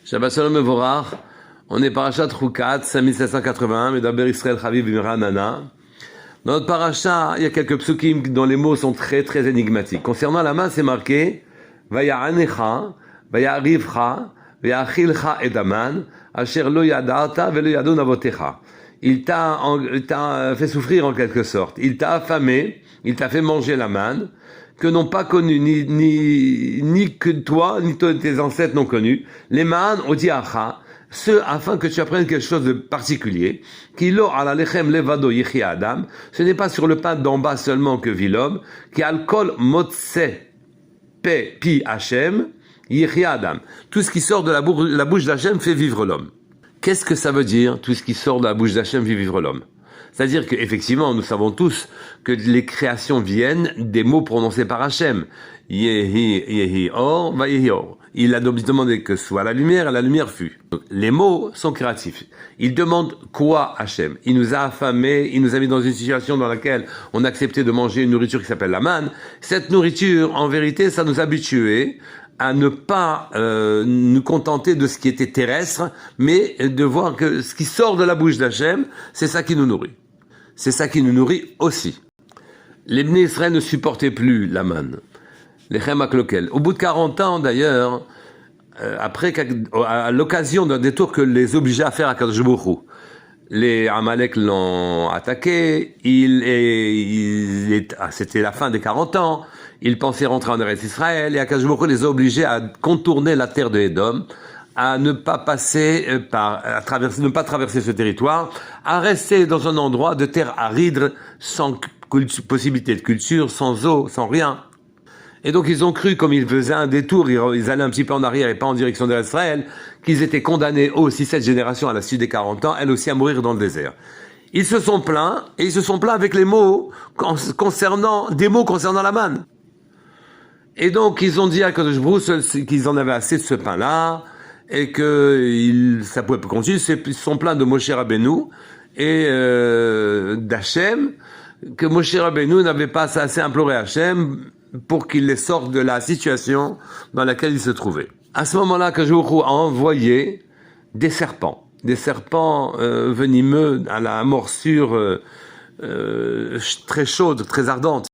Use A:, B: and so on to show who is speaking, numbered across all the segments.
A: Shabbat Shalom Mevorach, on est parachat Chukat, 5781, Medaber Israël Chaviv Ranana. Dans notre paracha, il y a quelques psukim dont les mots sont très énigmatiques. Concernant la main, c'est marqué Vaya'anecha, Vaya'arivcha, Vaya'achilcha edaman, Asher lo yadata velo yadon avotecha. Il t'a fait souffrir en quelque sorte. Il t'a affamé, il t'a fait manger la manne, que n'ont pas connu ni que toi, ni tes ancêtres n'ont connu. Les man odiacha, ce afin que tu apprennes quelque chose de particulier. Kilo ala lechem levado yichi adam. Ce n'est pas sur le pain d'en bas seulement que vit l'homme. Ki al kol motse pe pi Hashem yichi adam. Tout ce qui sort de la bouche d'Hachem fait vivre l'homme. Qu'est-ce que ça veut dire, tout ce qui sort de la bouche d'Hachem fait vivre l'homme? C'est-à-dire qu'effectivement, nous savons tous que les créations viennent des mots prononcés par Hachem. Yehi or, va yehi or. Il a demandé que soit la lumière, et la lumière fut. Donc, les mots sont créatifs. Il demande quoi Hachem? Il nous a affamés, il nous a mis dans une situation dans laquelle on a accepté de manger une nourriture qui s'appelle la manne. Cette nourriture, en vérité, ça nous habituait à ne pas nous contenter de ce qui était terrestre, mais de voir que ce qui sort de la bouche d'Hachem, c'est ça qui nous nourrit. C'est ça qui nous nourrit aussi. Les Bnei Israël ne supportaient plus la manne. Les Chemaklokel. Au bout de 40 ans, d'ailleurs, à l'occasion d'un détour que les obligeait à faire à Kadosh Baruch Hu, les Amalek l'ont attaqué, c'était la fin des 40 ans, ils pensaient rentrer en Eretz Israël, et Akadosh Baruch Hu les a obligés à contourner la terre de Édom, à ne pas passer ne pas traverser ce territoire, à rester dans un endroit de terre aride, sans possibilité de culture, sans eau, sans rien. Et donc ils ont cru, comme ils faisaient un détour, ils allaient un petit peu en arrière et pas en direction d'Israël, qu'ils étaient condamnés aussi, cette génération, à la suite des 40 ans, elle aussi à mourir dans le désert. Ils se sont plaints, et ils se sont plaints avec les mots concernant la manne. Et donc ils ont dit à Kadosh Baruch Hu qu'ils en avaient assez de ce pain-là, et que ça pouvait pas continuer. Ils se sont plaints de Moshe Rabbeinu et d'Hachem, que Moshe Rabbeinu n'avait pas assez imploré Hachem pour qu'il les sorte de la situation dans laquelle ils se trouvaient. À ce moment-là, Kadosh Baruch Hu a envoyé des serpents venimeux à la morsure très chaude, très ardente.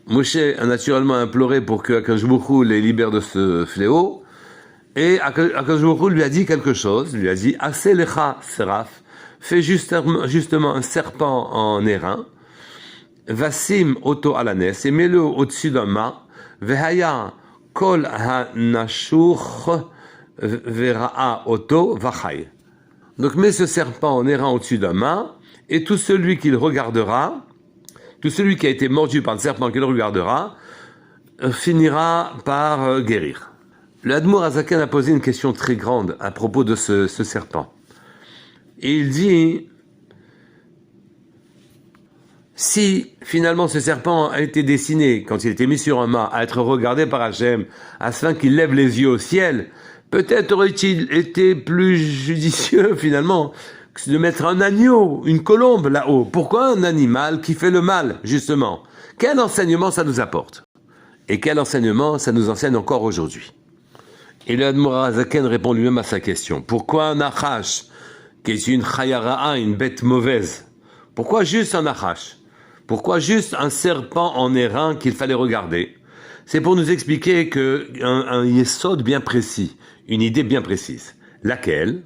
A: Moshe a naturellement imploré pour que Kadosh Baruch Hu les libère de ce fléau. Et Akadosh Baruch Hu lui a dit quelque chose, lui a dit, Aseh lecha seraf, fais justement un serpent en airain, vasim oto alanes, et mets-le au-dessus d'un mât, vehaya kol ha-nashuch vera'a oto vachai. Donc mets ce serpent en airain au-dessus d'un mât, et tout celui qui le regardera, tout celui qui a été mordu par le serpent qui le regardera, finira par guérir. Le Admour Azaken a posé une question très grande à propos de ce serpent. Et il dit, si finalement ce serpent a été dessiné, quand il était mis sur un mât, à être regardé par Hachem, afin qu'il lève les yeux au ciel, peut-être aurait-il été plus judicieux finalement de mettre un agneau, une colombe là-haut. Pourquoi un animal qui fait le mal, justement? Quel enseignement ça nous apporte? Et quel enseignement ça nous enseigne encore aujourd'hui? Et le Admour Azaken répond lui-même à sa question. Pourquoi un nachash, qui est une chayara'a, une bête mauvaise? Pourquoi juste un nachash? Pourquoi juste un serpent en airain qu'il fallait regarder? C'est pour nous expliquer un yesod bien précis, une idée bien précise. Laquelle?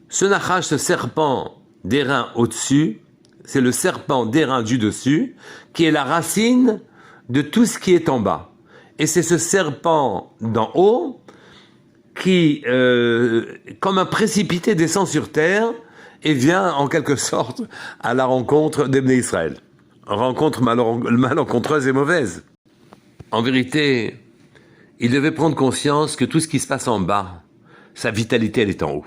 A: Ce nachash, ce serpent d'airain au-dessus, c'est le serpent d'airain du dessus, qui est la racine de tout ce qui est en bas. Et c'est ce serpent d'en haut qui, comme un précipité, descend sur terre et vient en quelque sorte à la rencontre des Bnei Israël. Rencontre malencontreuse et mauvaise. En vérité, il devait prendre conscience que tout ce qui se passe en bas, sa vitalité, elle est en haut.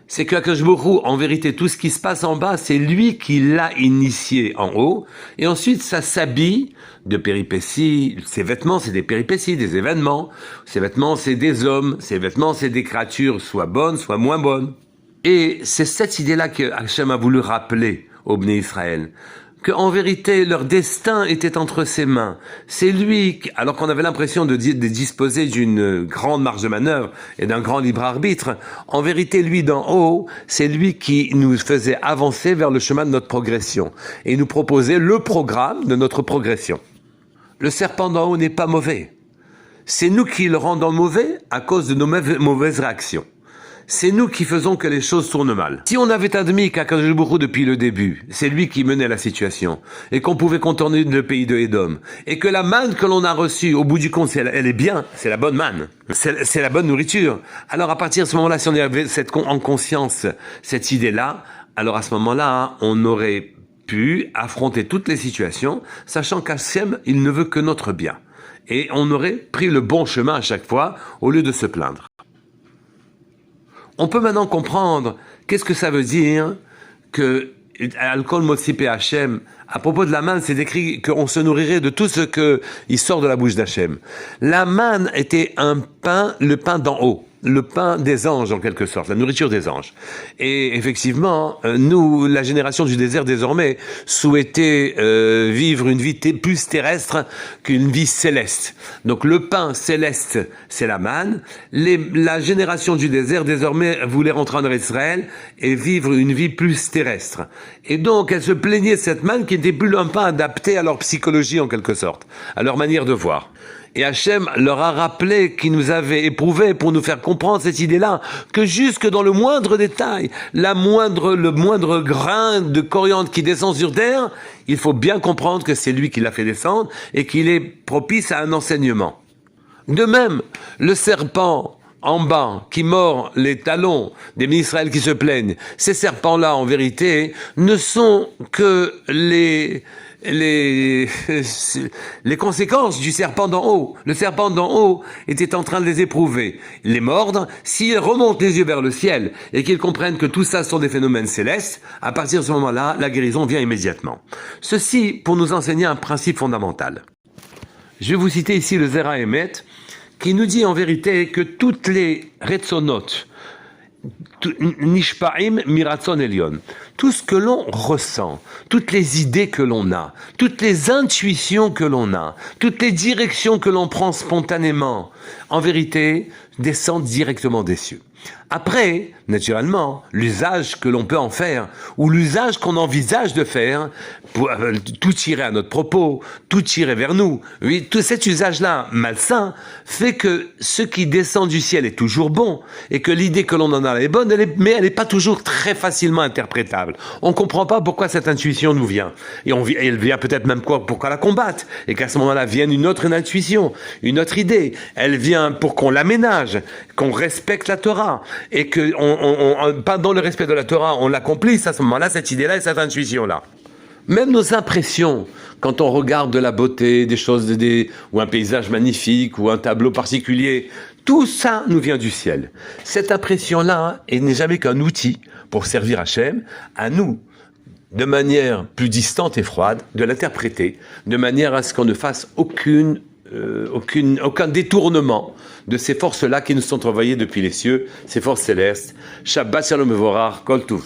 A: C'est que Akadosh Baruch Hu, en vérité, tout ce qui se passe en bas, c'est lui qui l'a initié en haut, et ensuite ça s'habille de péripéties. Ses vêtements, c'est des péripéties, des événements. Ses vêtements, c'est des hommes. Ses vêtements, c'est des créatures, soit bonnes, soit moins bonnes. Et c'est cette idée-là que Hachem a voulu rappeler au Bnei Israël, qu'en vérité, leur destin était entre ses mains. C'est lui, alors qu'on avait l'impression de disposer d'une grande marge de manœuvre et d'un grand libre arbitre, en vérité, lui d'en haut, c'est lui qui nous faisait avancer vers le chemin de notre progression et nous proposait le programme de notre progression. Le serpent d'en haut n'est pas mauvais. C'est nous qui le rendons mauvais à cause de nos mauvaises réactions. C'est nous qui faisons que les choses tournent mal. Si on avait admis qu'Akadosh Baruch Hu depuis le début, c'est lui qui menait la situation, et qu'on pouvait contourner le pays de Édom, et que la manne que l'on a reçue, au bout du compte, elle est bien, c'est la bonne manne, c'est la bonne nourriture. Alors à partir de ce moment-là, si on avait en conscience cette idée-là, alors à ce moment-là, on aurait pu affronter toutes les situations, sachant qu'Hachem, il ne veut que notre bien. Et on aurait pris le bon chemin à chaque fois, au lieu de se plaindre. On peut maintenant comprendre qu'est-ce que ça veut dire que Al-Kol Motzi Hachem, à propos de la manne, c'est écrit qu'on se nourrirait de tout ce qui sort de la bouche d'Hachem. La manne était un pain, le pain d'en haut, le pain des anges en quelque sorte, la nourriture des anges. Et effectivement, nous, la génération du désert désormais, souhaitait vivre une vie plus terrestre qu'une vie céleste. Donc le pain céleste, c'est la manne. La génération du désert désormais voulait rentrer en Israël et vivre une vie plus terrestre. Et donc elle se plaignait de cette manne qui n'était plus un pain adapté à leur psychologie en quelque sorte, à leur manière de voir. Et Hachem leur a rappelé qu'il nous avait éprouvé pour nous faire comprendre cette idée-là, que jusque dans le moindre détail, le moindre grain de coriandre qui descend sur terre, il faut bien comprendre que c'est lui qui l'a fait descendre et qu'il est propice à un enseignement. De même, le serpent en bas, qui mord les talons des Israël qui se plaignent, ces serpents-là, en vérité, ne sont que les conséquences du serpent d'en haut. Le serpent d'en haut était en train de les éprouver, les mordre. S'ils remontent les yeux vers le ciel et qu'ils comprennent que tout ça sont des phénomènes célestes, à partir de ce moment-là, la guérison vient immédiatement. Ceci pour nous enseigner un principe fondamental. Je vais vous citer ici le Zera Emet, qui nous dit en vérité que toutes les retsonotes, Nishpaim Miratson Elion, tout ce que l'on ressent, toutes les idées que l'on a, toutes les intuitions que l'on a, toutes les directions que l'on prend spontanément, en vérité, descendent directement des cieux. Après, naturellement, l'usage que l'on peut en faire, ou l'usage qu'on envisage de faire, pour tout tirer à notre propos, tout tirer vers nous, oui, tout cet usage-là malsain fait que ce qui descend du ciel est toujours bon, et que l'idée que l'on en a est bonne, mais elle n'est pas toujours très facilement interprétable. On ne comprend pas pourquoi cette intuition nous vient. Et elle vient peut-être même pourquoi la combattre, et qu'à ce moment-là vienne une autre intuition, une autre idée. Elle vient pour qu'on l'aménage, qu'on respecte la Torah, et que pas dans le respect de la Torah, on l'accomplisse à ce moment-là, cette idée-là et cette intuition-là. Même nos impressions, quand on regarde de la beauté, des choses, ou un paysage magnifique, ou un tableau particulier, tout ça nous vient du ciel. Cette impression-là n'est jamais qu'un outil pour servir Hachem, à nous, de manière plus distante et froide, de l'interpréter, de manière à ce qu'on ne fasse aucun détournement de ces forces-là qui nous sont envoyées depuis les cieux, ces forces célestes. Shabbat Shalom Mevorach, Kol Tuv.